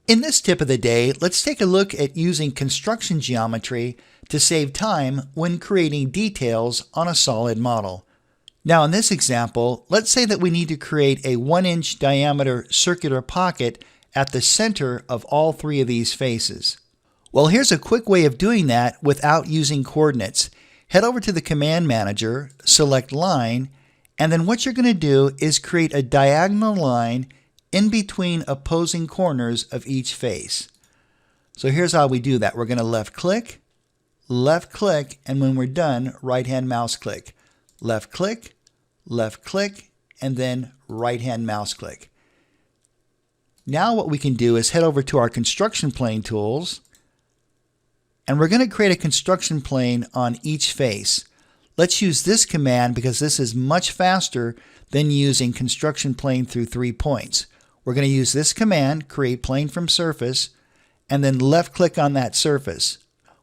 In this tip of the day, let's take a look at using construction geometry to save time when creating details on a solid model. Now in this example, let's say that we need to create a 1-inch diameter circular pocket at the center of all three of these faces. Well, here's a quick way of doing that without using coordinates. Head over to the Command Manager, select Line, and then what you're going to do is create a diagonal line in between opposing corners of each face. So here's how we do that. We're going to left click, and when we're done, right hand mouse click, and then right hand mouse click. Now what we can do is head over to our construction plane tools, and we're going to create a construction plane on each face. Let's use this command because this is much faster than using construction plane through 3 points. We're going to use this command, create plane from surface, and then left click on that surface.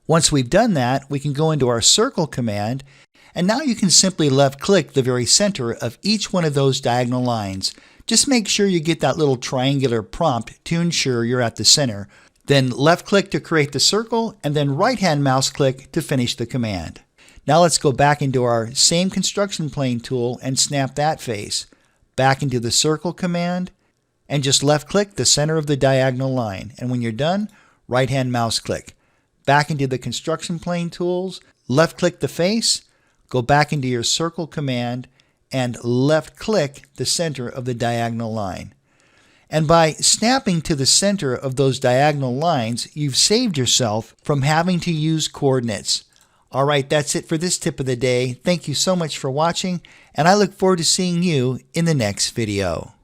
Once we've done that, we can go into our circle command, and now you can simply left click the very center of each one of those diagonal lines. Just make sure you get that little triangular prompt to ensure you're at the center. Then left click to create the circle, and then right hand mouse click to finish the command. Now let's go back into our same construction plane tool and snap that face. Back into the circle command, and just left click the center of the diagonal line. And when you're done, right hand mouse click. Back into the construction plane tools, left click the face, go back into your circle command, and left click the center of the diagonal line. And by snapping to the center of those diagonal lines, you've saved yourself from having to use coordinates. Alright, that's it for this tip of the day. Thank you so much for watching, and I look forward to seeing you in the next video.